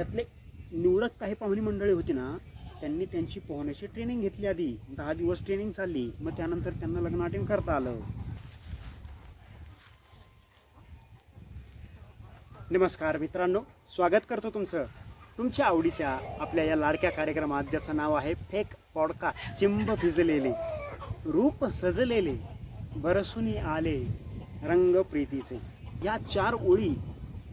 त्यातले निवडक काही पाहुणी मंडळी होती ना, त्यांनी त्यांची पोहण्याची ट्रेनिंग घेतली. आधी 10 दिवस ट्रेनिंग चालली, मग त्यानंतर त्यांना लग्न अटेंड करता आलं. नमस्कार मित्रांनो, स्वागत करतो तुमच्या आवडीच्या आपल्या या लाडक्या कार्यक्रमात, ज्याचं नाव आहे फेक पॉडकास्ट. चिंब भिजलेले, रूप सजलेले, बरसुनी आले रंग प्रीतीचे. या 4 ओळी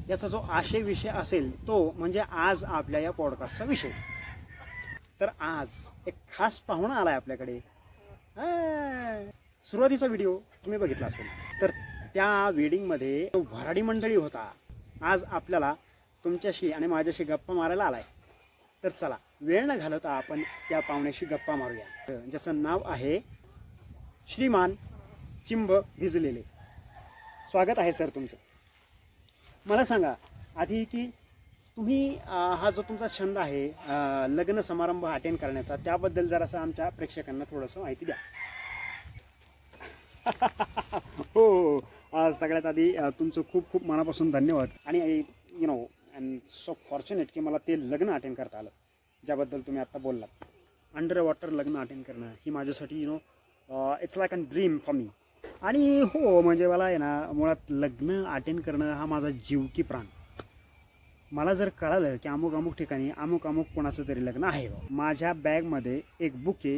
याचा जो आशय विषय असेल तो म्हणजे आज आपल्या या पॉडकास्टचा विषय. तर आज एक खास पाहुणा आलाय आपल्याकडे. सुरुवातीचा व्हिडिओ तुम्ही बघितला असेल, तर त्या वेडिंगमध्ये भराडी मंडळी होता. आज आपल्याला तुमच्याशी आणि माझ्याशी गप्पा मारायला आलाय. तर चला वेळ न घालवता आपण त्या पाहुण्याशी गप्पा मारूया, ज्याचं नाव आहे श्रीमान चिंब भिजलेले. स्वागत आहे सर तुमचं. मला सांगा आधी की तुम्ही हा जो तुमचा छंद आहे लग्न समारंभ अटेंड करण्याचा, त्याबद्दल जरासं आमच्या प्रेक्षकांना थोडंसं माहिती द्या. हो, सगळ्यात आधी तुमचं खूप खूप मनापासून धन्यवाद. आणि you know I am so fortunate की मला ते लग्न अटेंड करता आलं, ज्याबद्दल तुम्ही आत्ता बोललात. अंडर वॉटर लग्न अटेंड करणं ही माझ्यासाठी it's like an dream for me. आणि हो, म्हणजे मला आहे ना, मुळात लग्न अटेंड करणं हा माझा जीव की प्राण. मला जर कळालं की अमुक अमुक ठिकाणी अमुक अमुक कोणाचं तरी लग्न आहे, माझ्या बॅगमध्ये एक बुके,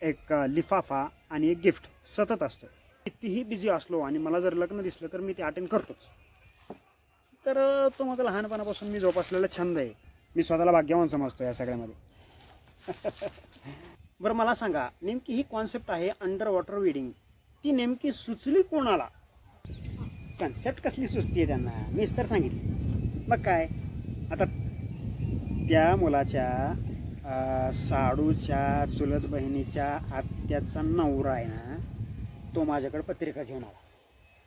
एक लिफाफा आणि एक गिफ्ट सतत असतं. कितीही बिझी असलो आणि मला जर लग्न दिसलं तर मी ते अटेंड करतोच. तर तो माझा लहानपणापासून मी जोपासलेला छंद आहे. मी स्वतःला भाग्यवान समजतो या सगळ्यामध्ये. बरं मला सांगा, नेमकी ही कॉन्सेप्ट आहे अंडर वॉटर वेडिंग, ती नेमकी सुचली कोणाला? कन्सेप्ट कसली सुचती आहे त्यांना, मीच तर सांगितली. मग काय आता, त्या मुलाच्या साडूच्या चुलत बहिणीच्या आत्याचा नवरा आहे ना, तो माझ्याकडे पत्रिका घेऊन आला.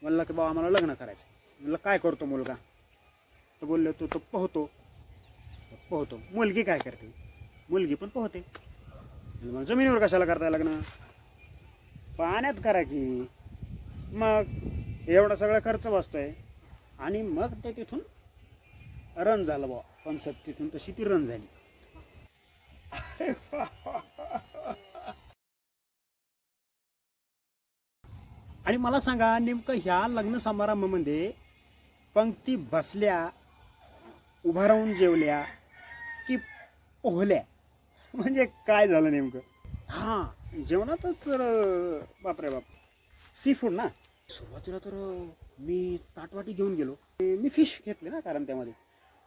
म्हणलं की बाबा मला लग्न करायचं. म्हणलं काय करतो मुलगा? तर बोललो तो पोहतो. मुलगी काय करते? मुलगी पण पोहते. मग जमिनीवर कशाला करताय लग्न? पाण्यात करा की. मग एवढा सगळा खर्च वाचतोय. आणि मग ते तिथून रन झालं बा कॉन्सेप्ट, तिथून तशी ती रन झाली. आणि मला सांगा, नेमकं ह्या लग्न समारंभामध्ये पंक्ती बसल्या, उभा राहून जेवल्या की पोहल्या, म्हणजे काय झालं नेमकं? हां, जेवणातच तर बापरे बाप, सी फूड ना. सुरुवातीला तर मी ताटवाटी घेऊन गेलो. मी फिश घेतले ना, कारण त्यामध्ये,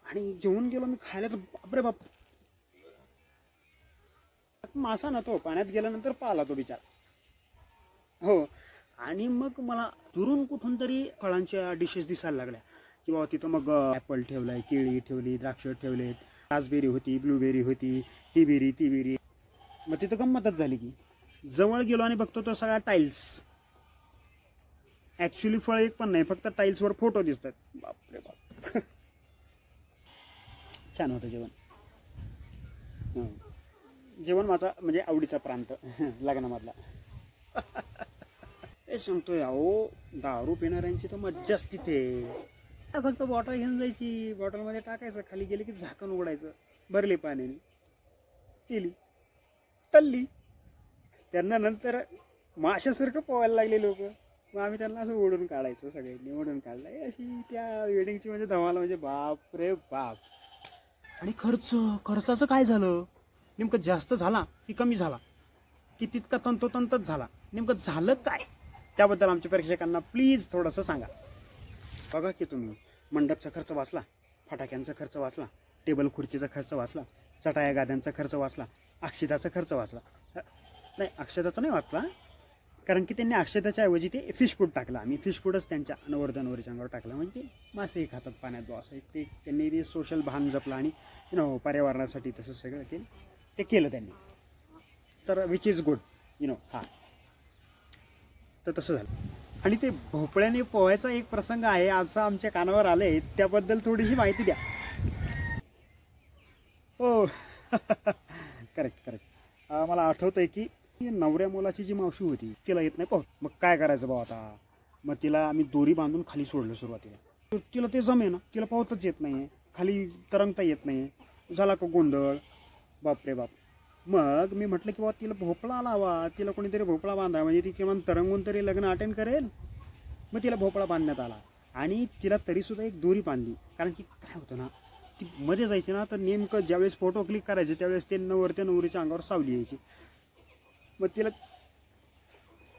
आणि घेऊन गेलो मी खायला. तर बापरे बाप, मासा ना तो पाण्यात गेल्यानंतर पाला तो बिचार. हो, आणि मग मला दुरून कुठून तरी फळांच्या डिशेस दिसायला लागल्या की बाबा तिथं मग ॲपल ठेवलाय, केळी ठेवली, द्राक्ष ठेवलेत, रासबेरी होती, ब्लूबेरी होती, ही बेरी ती बेरी. मग तिथं गंमतच झाली की जवळ गेलो आणि बघतो तो सगळा टाईल्स. ॲक्च्युली फळ एक पण नाही, फक्त टाईल्सवर फोटो दिसतात. बापरे बाप. छान होतं जेवण. जेवण माझा म्हणजे आवडीचा प्रांत लग्नामधला. हे सांगतोय अहो, दारू पिणाऱ्यांची तर मज्जाच तिथे. फक्त बॉटल घेऊन जायची, बॉटलमध्ये टाकायचं, खाली गेले की झाकण उघडायचं, भरली पाण्याने, केली, तल्ली. त्यांना नंतर माशासारखं पोहायला लागले लोक. मग आम्ही त्यांना असं ओढून काढायचं, सगळ्यांनी ओढून काढलाय. अशी त्या वेडिंगची म्हणजे धमाल, म्हणजे बाप रे बाप. आणि खर्चाचं काय झालं? नेमकं जास्त झाला की कमी झाला की तितका तंतोतंतच झाला? नेमकं झालं काय, त्याबद्दल आमच्या प्रेक्षकांना प्लीज थोडंसं सांगा. बघा की तुम्ही, मंडपचा खर्च वाचला, फटाक्यांचा खर्च वाचला, टेबल खुर्चीचा खर्च वाचला, चटाया गाद्यांचा खर्च वाचला, अक्षताचा खर्च वाचला. नाही, अक्षताचा नाही वाचला, कारण की त्यांनी अक्षताच्या ऐवजी ते फिश फूड टाकलं. आम्ही फिश फूडच त्यांच्या नवरदेव नवरीच्या अंगावर टाकलं, म्हणजे ते मासेही खातात पाण्यात बॉ, असं ते त्यांनी ते सोशल भान जपलं. आणि पर्यावरणासाठी तसं सगळं ते केलं त्यांनी. तर विच इज गुड, हां. तर तसं झालं. आणि ते भोपळ्याने पोहायचा एक प्रसंग आहे, असं आमच्या कानावर आलंय, त्याबद्दल थोडीशी माहिती द्या. हो. करेक्ट. मला आठवतंय की नवऱ्या मुलाची जी मावशी होती, तिला येत नाही पोहत. मग काय करायचं भाऊ आता? मग तिला आम्ही दोरी बांधून खाली सोडलं सुरुवातीला. तिला ते जमे ना, तिला पोहतच येत नाही. खाली तरंगता येत नाही, झाला का गोंधळ, बापरे बाप. मग मी म्हटलं की बाबा तिला भोपळा लावा, तिला कोणीतरी भोपळा बांधा, म्हणजे ती किमान तरंगून तरी लग्न अटेंड करेल. मग तिला भोपळा बांधण्यात आला आणि तिला तरीसुद्धा एक दोरी बांधली. कारण की काय होतं ना, ती मध्ये जायची ना, तर नेमकं ज्यावेळेस फोटो क्लिक करायचे त्यावेळेस ते नवरत्या नवरीच्या अंगावर सावली यायची. मग तिला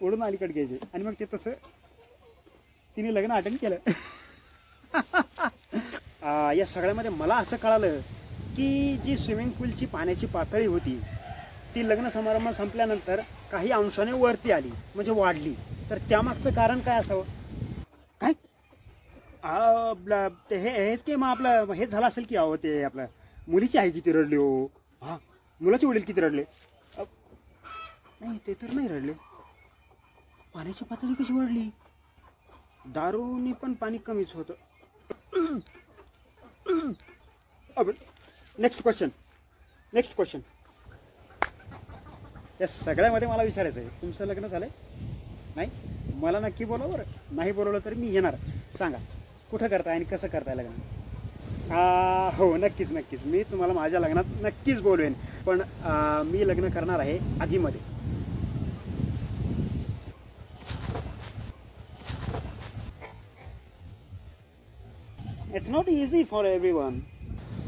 ओढून अलीकडे घ्यायचे आणि मग ते तसं तिने लग्न अटेंड केलं. या सगळ्यामध्ये मला असं कळालं की जी स्विमिंग पूलची पाण्याची पातळी होती ती लग्न समारंभ संपल्यानंतर काही अंशाने वरती आली, म्हणजे वाढली. तर त्यामागचं कारण काय असावं? काय हेच की मग आपलं हे झालं असेल की अहो ते आपलं मुलीची आई किती रडली हो, हां मुलाचे वडील किती रडले. नाही ते तर नाही रडले, पाण्याची पातळी कशी वाढली? दारूने पण पाणी कमीच होतं. Next question. त्या सगळ्यामध्ये मला विचारायचं आहे, तुमचं लग्न झालंय? नाही? मला नक्की बोला बरं, नाही बोलवलं तर मी येणार. सांगा कुठं करताय आणि कसं करताय लग्न? हो नक्कीच मी तुम्हाला माझ्या लग्नात नक्कीच बोलवेन. पण मी लग्न करणार आहे आधीमध्ये. It's not easy for everyone.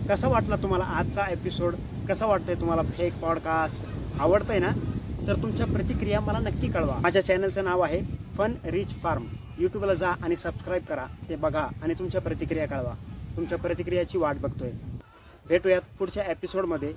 कसा वाटला तुम्हाला आजचा एपिसोड? कसा वाटतंय तुम्हाला फेक पॉडकास्ट? आवडतंय ना? तर तुमच्या प्रतिक्रिया मला नक्की कळवा. माझ्या चॅनलचं नाव आहे फन रिच फार्म. यूट्यूबला जा आणि सबस्क्राईब करा, ते बघा आणि तुमच्या प्रतिक्रिया कळवा. तुमच्या प्रतिक्रियाची वाट बघतोय. भेटूयात पुढच्या एपिसोडमध्ये.